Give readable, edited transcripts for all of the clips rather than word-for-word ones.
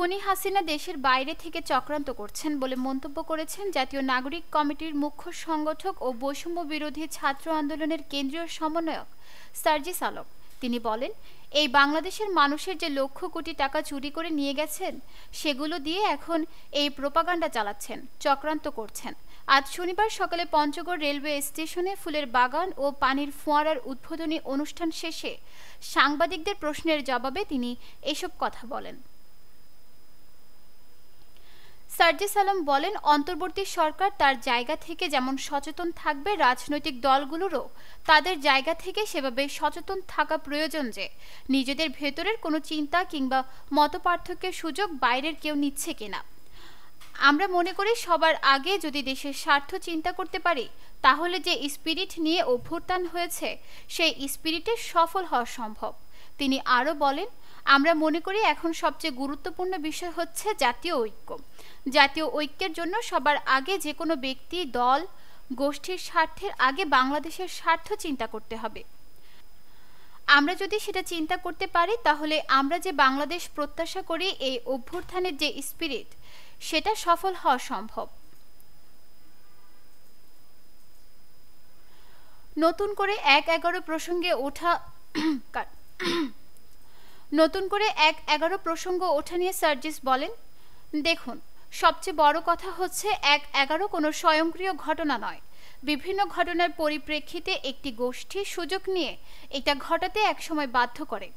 খুনি হাসিনা দেশের বাইরে থেকে চক্রান্ত করছেন বলে মন্তব্য করেছেন জাতীয় নাগরিক কমিটির মুখ্য সংগঠক ও বৈষম্য বিরোধী ছাত্র আন্দোলনের কেন্দ্রীয় সমন্বয়ক সার্জিস আলম। তিনি বলেন, এই বাংলাদেশের মানুষের যে লক্ষ কোটি টাকা চুরি করে নিয়ে গেছেন সেগুলো দিয়ে এখন এই প্রোপাগান্ডা চালাচ্ছেন, চক্রান্ত করছেন। আজ শনিবার সকালে পঞ্চগড় রেলওয়ে স্টেশনে ফুলের বাগান ও পানির ফোয়ারার উদ্বোধনী অনুষ্ঠান শেষে সাংবাদিকদের প্রশ্নের জবাবে তিনি এসব কথা বলেন। সার্জিস আলম বলেন, অন্তর্বর্তী সরকার তার জায়গা থেকে যেমন সচেতন থাকবে, রাজনৈতিক দলগুলোরও তাদের জায়গা থেকে সেভাবে সচেতন থাকা প্রয়োজন যে নিজেদের ভেতরের কোনো চিন্তা কিংবা মতপার্থক্যের সুযোগ বাইরের কেউ নিচ্ছে কিনা। আমরা মনে করি সবার আগে যদি দেশের স্বার্থ চিন্তা করতে পারি তাহলে যে স্পিরিট নিয়ে অভ্যুত্থান হয়েছে সেই স্পিরিটে সফল হওয়া সম্ভব। তিনি আরও বলেন, আমরা মনে করি এখন সবচেয়ে গুরুত্বপূর্ণ বিষয় হচ্ছে জাতীয় ঐক্য। জাতীয় ঐক্যের জন্য সবার আগে যে কোনো ব্যক্তি, দল, গোষ্ঠীর স্বার্থের আগে বাংলাদেশের স্বার্থ চিন্তা করতে হবে। আমরা যদি সেটা চিন্তা করতে পারি তাহলে আমরা যে বাংলাদেশ প্রত্যাশা করি, এই অভ্যুত্থানের যে স্পিরিট, সেটা সফল হওয়া সম্ভব। নতুন করে ১-১১ প্রসঙ্গ ওঠা নিয়ে সার্জিস বলেন, দেখুন, সবচেয়ে বড় কথা হচ্ছে ১-১১ কোনো স্বয়ংক্রিয় ঘটনা নয়। বিভিন্ন ঘটনার পরিপ্রেক্ষিতে একটি গোষ্ঠী সুযোগ নিয়ে এটা ঘটাতে একসময় বাধ্য করে।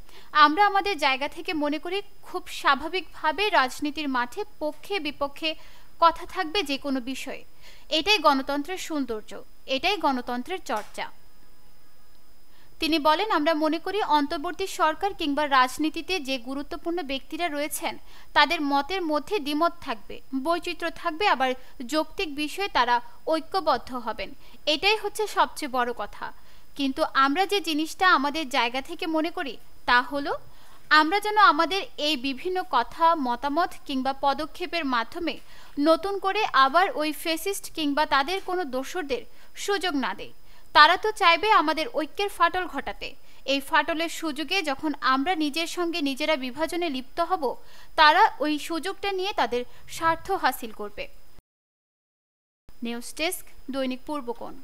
আমরা আমাদের জায়গা থেকে মনে করি খুব স্বাভাবিকভাবে রাজনীতির মাঠে পক্ষে বিপক্ষে কথা থাকবে যে কোনো বিষয়ে। এটাই গণতন্ত্রের সৌন্দর্য, এটাই গণতন্ত্রের চর্চা। তিনি বলেন, আমরা মনে করি অন্তর্বর্তী সরকার কিংবা রাজনীতিতে যে গুরুত্বপূর্ণ ব্যক্তিরা রয়েছেন তাদের মতের মধ্যে দ্বিমত থাকবে, বৈচিত্র্য থাকবে, আবার যৌক্তিক বিষয়ে তারা ঐক্যবদ্ধ হবেন। এটাই হচ্ছে সবচেয়ে বড় কথা। কিন্তু আমরা যে জিনিসটা আমাদের জায়গা থেকে মনে করি তা হলো আমরা যেন আমাদের এই বিভিন্ন কথা, মতামত কিংবা পদক্ষেপের মাধ্যমে নতুন করে আবার ওই ফ্যাসিস্ট কিংবা তাদের কোনো দোসরদের সুযোগ না দেয়। তারা তো চাইবে আমাদের ঐক্যের ফাটল ঘটাতে। এই ফাটলের সুযোগে যখন আমরা নিজের সঙ্গে নিজেরা বিভাজনে লিপ্ত হব, তারা ওই সুযোগটা নিয়ে তাদের স্বার্থ হাসিল করবে। নিউজ ডেস্ক, দৈনিক পূর্বকোণ।